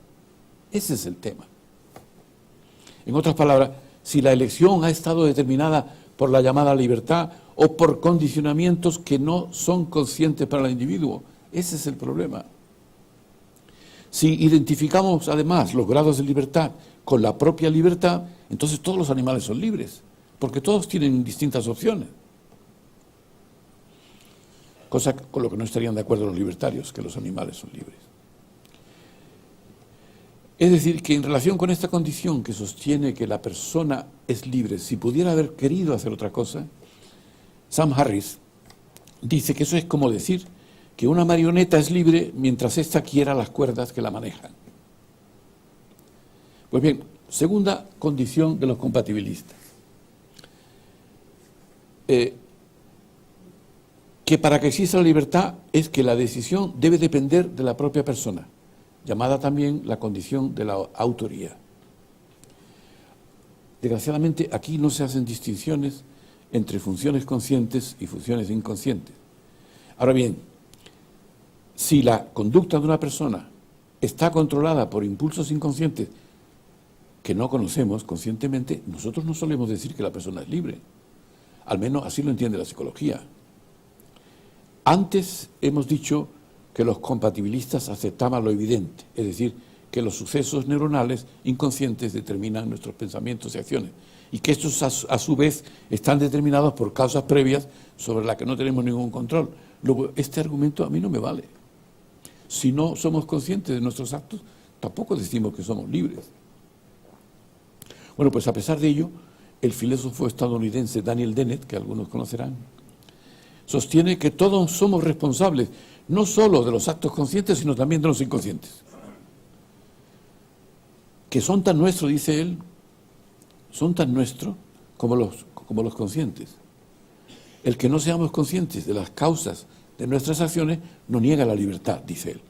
Ese es el tema. En otras palabras, si la elección ha estado determinada por la llamada libertad o por condicionamientos que no son conscientes para el individuo, ese es el problema. Si identificamos además los grados de libertad con la propia libertad, entonces todos los animales son libres, porque todos tienen distintas opciones. Cosa con lo que no estarían de acuerdo los libertarios, que los animales son libres. Es decir, que en relación con esta condición que sostiene que la persona es libre, si pudiera haber querido hacer otra cosa, Sam Harris dice que eso es como decir que una marioneta es libre mientras ésta quiera las cuerdas que la manejan. Pues bien, segunda condición de los compatibilistas. Que para que exista la libertad es que la decisión debe depender de la propia persona, llamada también la condición de la autoría. Desgraciadamente, aquí no se hacen distinciones entre funciones conscientes y funciones inconscientes. Ahora bien, si la conducta de una persona está controlada por impulsos inconscientes que no conocemos conscientemente, nosotros no solemos decir que la persona es libre. Al menos así lo entiende la psicología. Antes hemos dicho que los compatibilistas aceptaban lo evidente, es decir, que los sucesos neuronales inconscientes determinan nuestros pensamientos y acciones, y que estos a su vez están determinados por causas previas sobre las que no tenemos ningún control. Luego, este argumento a mí no me vale. Si no somos conscientes de nuestros actos, tampoco decimos que somos libres. Bueno, pues a pesar de ello, el filósofo estadounidense Daniel Dennett, que algunos conocerán, sostiene que todos somos responsables, no solo de los actos conscientes, sino también de los inconscientes. Que son tan nuestros, dice él, son tan nuestros como los conscientes. El que no seamos conscientes de las causas de nuestras acciones no niega la libertad, dice él.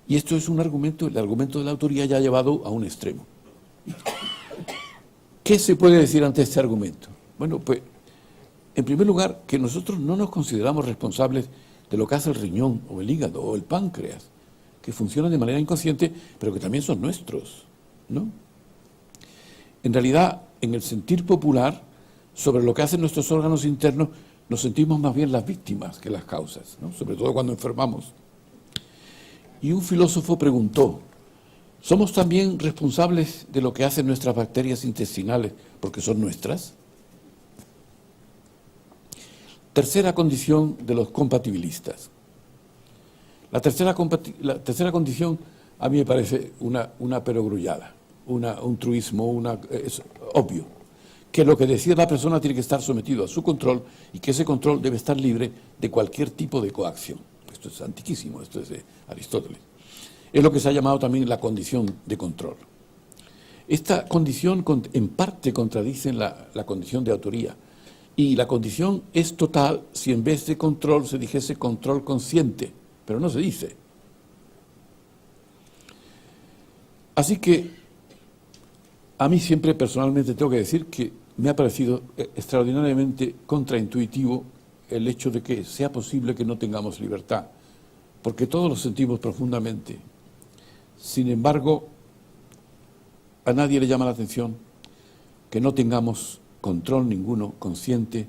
Y esto es un argumento, el argumento de la autoría ya llevado a un extremo. ¿Qué se puede decir ante este argumento? Bueno, pues, en primer lugar, que nosotros no nos consideramos responsables de lo que hace el riñón o el hígado o el páncreas, que funcionan de manera inconsciente, pero que también son nuestros, ¿no? En realidad, en el sentir popular, sobre lo que hacen nuestros órganos internos, nos sentimos más bien las víctimas que las causas, ¿no? Sobre todo cuando enfermamos. Y un filósofo preguntó, ¿somos también responsables de lo que hacen nuestras bacterias intestinales porque son nuestras? Tercera condición de los compatibilistas. La tercera condición a mí me parece una perogrullada, un truismo, es obvio, que lo que decide la persona tiene que estar sometido a su control y que ese control debe estar libre de cualquier tipo de coacción. Esto es antiquísimo, esto es de Aristóteles. Es lo que se ha llamado también la condición de control. Esta condición en parte contradice la condición de autoría. Y la condición es total si en vez de control se dijese control consciente, pero no se dice. Así que a mí siempre personalmente tengo que decir que me ha parecido extraordinariamente contraintuitivo el hecho de que sea posible que no tengamos libertad, porque todos lo sentimos profundamente. Sin embargo, a nadie le llama la atención que no tengamos control ninguno consciente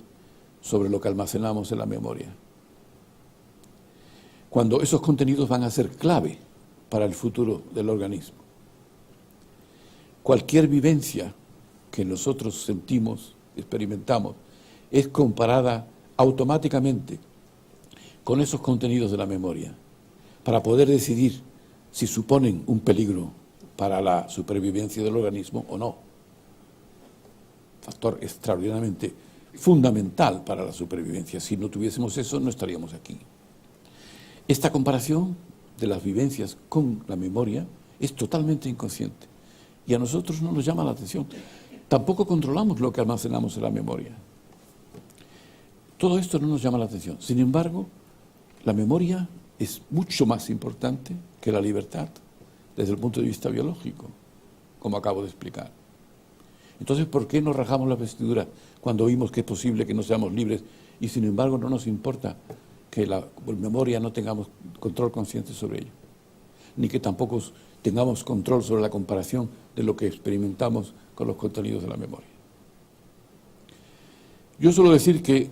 sobre lo que almacenamos en la memoria. Cuando esos contenidos van a ser clave para el futuro del organismo. Cualquier vivencia que nosotros sentimos, experimentamos, es comparada automáticamente con esos contenidos de la memoria para poder decidir si suponen un peligro para la supervivencia del organismo o no. Factor extraordinariamente fundamental para la supervivencia. Si no tuviésemos eso, no estaríamos aquí. Esta comparación de las vivencias con la memoria es totalmente inconsciente y a nosotros no nos llama la atención. Tampoco controlamos lo que almacenamos en la memoria. Todo esto no nos llama la atención. Sin embargo, la memoria es mucho más importante que la libertad desde el punto de vista biológico, como acabo de explicar. Entonces, ¿por qué nos rajamos las vestiduras cuando oímos que es posible que no seamos libres y sin embargo no nos importa que la memoria no tengamos control consciente sobre ello? Ni que tampoco tengamos control sobre la comparación de lo que experimentamos con los contenidos de la memoria. Yo suelo decir que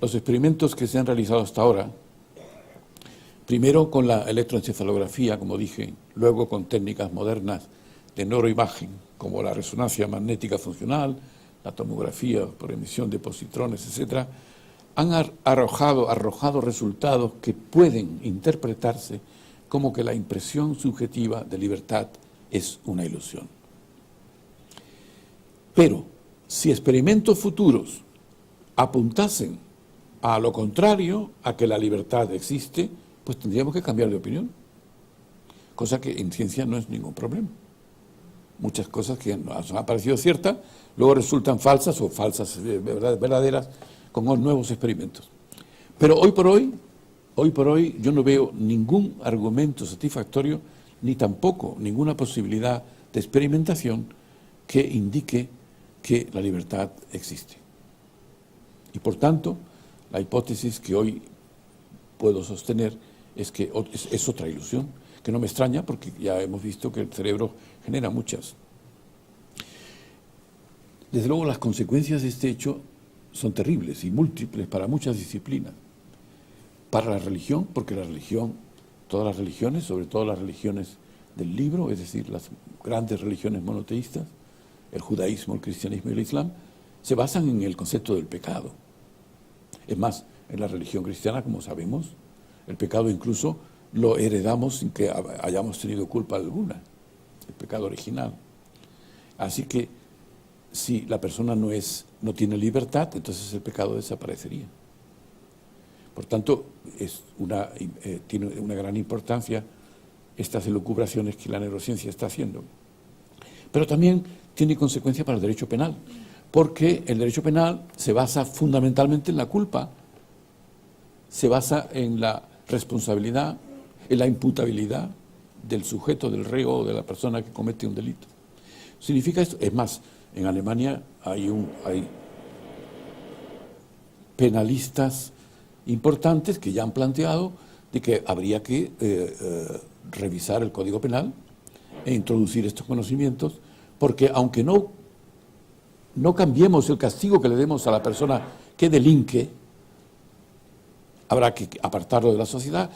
los experimentos que se han realizado hasta ahora Primero con la electroencefalografía, como dije, luego con técnicas modernas de neuroimagen, como la resonancia magnética funcional, la tomografía por emisión de positrones, etcétera, han arrojado resultados que pueden interpretarse como que la impresión subjetiva de libertad es una ilusión. Pero si experimentos futuros apuntasen a lo contrario, a que la libertad existe, pues tendríamos que cambiar de opinión, cosa que en ciencia no es ningún problema. Muchas cosas que nos han parecido ciertas, luego resultan falsas o falsas verdaderas con nuevos experimentos. Pero hoy por hoy yo no veo ningún argumento satisfactorio ni tampoco ninguna posibilidad de experimentación que indique que la libertad existe. Y por tanto, la hipótesis que hoy puedo sostener es que es otra ilusión, que no me extraña porque ya hemos visto que el cerebro genera muchas. Desde luego las consecuencias de este hecho son terribles y múltiples para muchas disciplinas. Para la religión, porque la religión, todas las religiones, sobre todo las religiones del libro, es decir, las grandes religiones monoteístas, el judaísmo, el cristianismo y el islam, se basan en el concepto del pecado. Es más, en la religión cristiana, como sabemos, el pecado incluso lo heredamos sin que hayamos tenido culpa alguna, el pecado original. Así que si la persona no tiene libertad, entonces el pecado desaparecería. Por tanto, tiene una gran importancia estas elucubraciones que la neurociencia está haciendo. Pero también tiene consecuencia para el derecho penal, porque el derecho penal se basa fundamentalmente en la culpa, se basa en la responsabilidad, en la imputabilidad del sujeto, del reo o de la persona que comete un delito. ¿Significa esto? Es más, en Alemania hay penalistas importantes que ya han planteado de que habría que revisar el Código Penal e introducir estos conocimientos, porque aunque no cambiemos el castigo que le demos a la persona que delinque, habrá que apartarlo de la sociedad,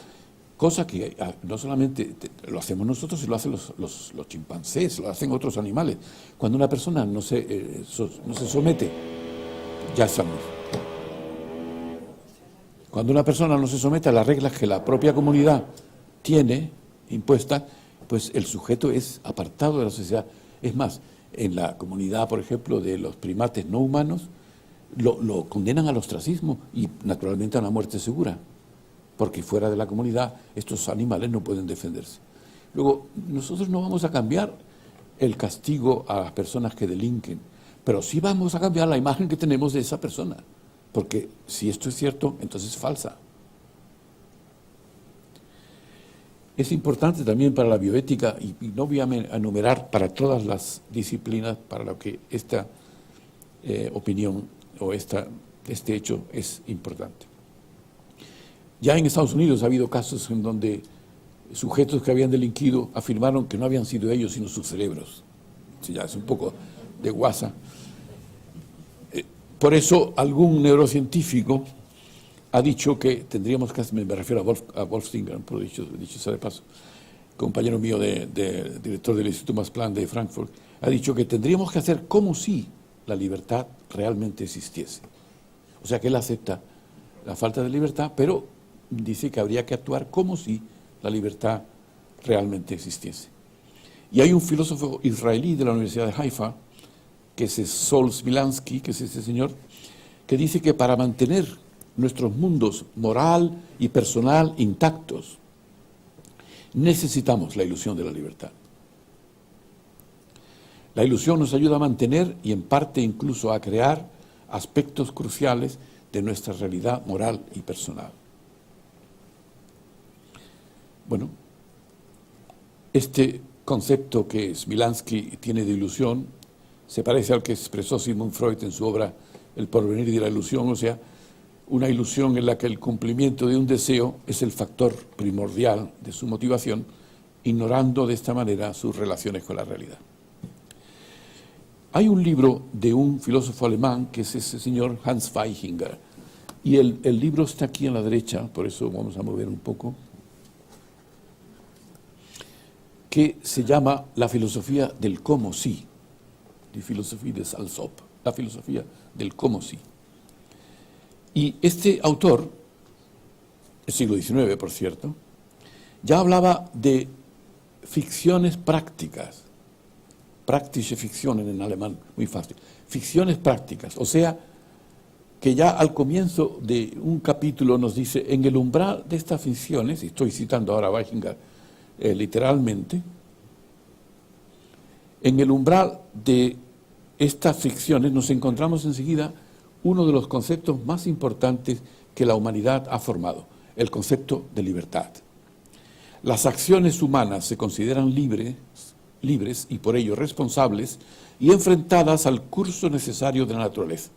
cosa que no solamente lo hacemos nosotros, sino lo hacen los chimpancés, lo hacen otros animales. Cuando una persona no se somete, ya estamos. Cuando una persona no se somete a las reglas que la propia comunidad tiene impuestas, pues el sujeto es apartado de la sociedad. Es más, en la comunidad, por ejemplo, de los primates no humanos, lo condenan al ostracismo y naturalmente a una muerte segura, porque fuera de la comunidad estos animales no pueden defenderse. Luego, nosotros no vamos a cambiar el castigo a las personas que delinquen, pero sí vamos a cambiar la imagen que tenemos de esa persona, porque si esto es cierto, entonces es falsa. Es importante también para la bioética, y no voy a enumerar para todas las disciplinas para lo que esta opinión o este hecho es importante. Ya en Estados Unidos ha habido casos en donde sujetos que habían delinquido afirmaron que no habían sido ellos, sino sus cerebros. Sí, ya es un poco de guasa. Por eso algún neurocientífico ha dicho que tendríamos que, me refiero a Wolfstinger, por dicho sea de paso, compañero mío director del Instituto Max Planck de Frankfurt, ha dicho que tendríamos que hacer como si la libertad realmente existiese. O sea que él acepta la falta de libertad, pero dice que habría que actuar como si la libertad realmente existiese. Y hay un filósofo israelí de la Universidad de Haifa, que es Sol Smilansky, que es este señor, que dice que para mantener nuestros mundos moral y personal intactos, necesitamos la ilusión de la libertad. La ilusión nos ayuda a mantener y en parte incluso a crear aspectos cruciales de nuestra realidad moral y personal. Bueno, este concepto que Smilansky tiene de ilusión se parece al que expresó Sigmund Freud en su obra El porvenir de la ilusión, o sea, una ilusión en la que el cumplimiento de un deseo es el factor primordial de su motivación, ignorando de esta manera sus relaciones con la realidad. Hay un libro de un filósofo alemán que es ese señor Hans Weichinger, y el libro está aquí a la derecha, por eso vamos a mover un poco. que se llama la filosofía del cómo sí, die Philosophie des Als ob, la filosofía del cómo sí. Y este autor, del siglo XIX, por cierto, ya hablaba de ficciones prácticas, praktische Fiktionen en alemán, muy fácil, ficciones prácticas, o sea, que ya al comienzo de un capítulo nos dice, en el umbral de estas ficciones, y estoy citando ahora a Weichinger literalmente, en el umbral de estas ficciones nos encontramos enseguida uno de los conceptos más importantes que la humanidad ha formado, el concepto de libertad. Las acciones humanas se consideran libres y por ello responsables y enfrentadas al curso necesario de la naturaleza.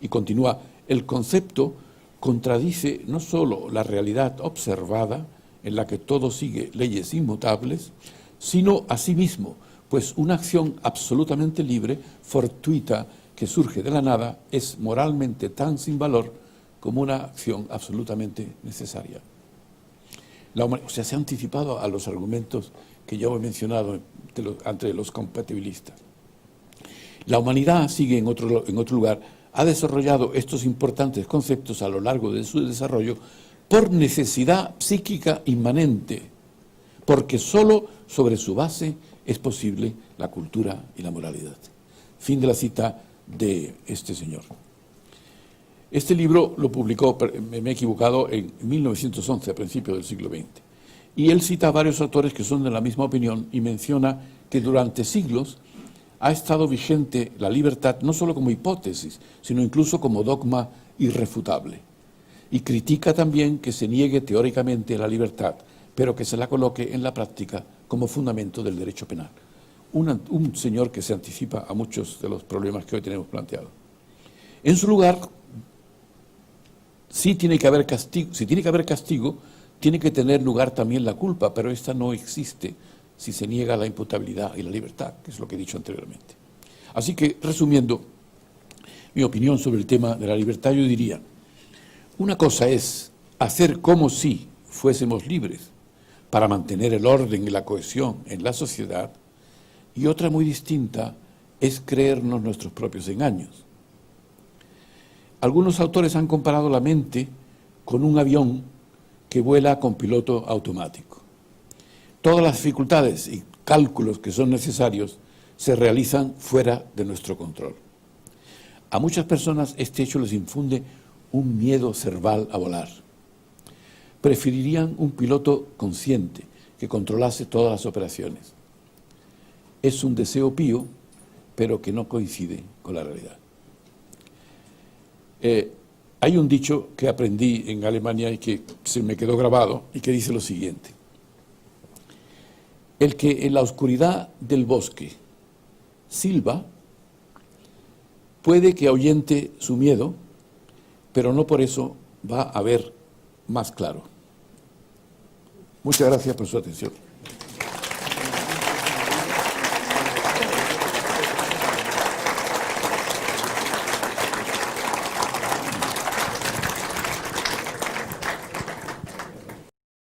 Y continúa, el concepto contradice no solo la realidad observada, en la que todo sigue leyes inmutables, sino a sí mismo, pues una acción absolutamente libre, fortuita, que surge de la nada, es moralmente tan sin valor como una acción absolutamente necesaria. O sea, se ha anticipado a los argumentos que yo he mencionado entre los compatibilistas. La humanidad sigue en otro lugar, ha desarrollado estos importantes conceptos a lo largo de su desarrollo por necesidad psíquica inmanente, porque solo sobre su base es posible la cultura y la moralidad. Fin de la cita de este señor. Este libro lo publicó, me he equivocado, en 1911, a principios del siglo XX. Y él cita a varios autores que son de la misma opinión y menciona que durante siglos ha estado vigente la libertad no solo como hipótesis, sino incluso como dogma irrefutable. Y critica también que se niegue teóricamente la libertad, pero que se la coloque en la práctica como fundamento del derecho penal. Un señor que se anticipa a muchos de los problemas que hoy tenemos planteados. En su lugar, si tiene que haber castigo, tiene que tener lugar también la culpa, pero esta no existe si se niega la imputabilidad y la libertad, que es lo que he dicho anteriormente. Así que, resumiendo mi opinión sobre el tema de la libertad, yo diría, una cosa es hacer como si fuésemos libres para mantener el orden y la cohesión en la sociedad, y otra muy distinta es creernos nuestros propios engaños. Algunos autores han comparado la mente con un avión que vuela con piloto automático. Todas las dificultades y cálculos que son necesarios se realizan fuera de nuestro control. A muchas personas este hecho les infunde un miedo cerval a volar. Preferirían un piloto consciente que controlase todas las operaciones. Es un deseo pío, pero que no coincide con la realidad. Hay un dicho que aprendí en Alemania y que se me quedó grabado y que dice lo siguiente: el que en la oscuridad del bosque silba puede que ahuyente su miedo, pero no por eso va a ver más claro. Muchas gracias por su atención.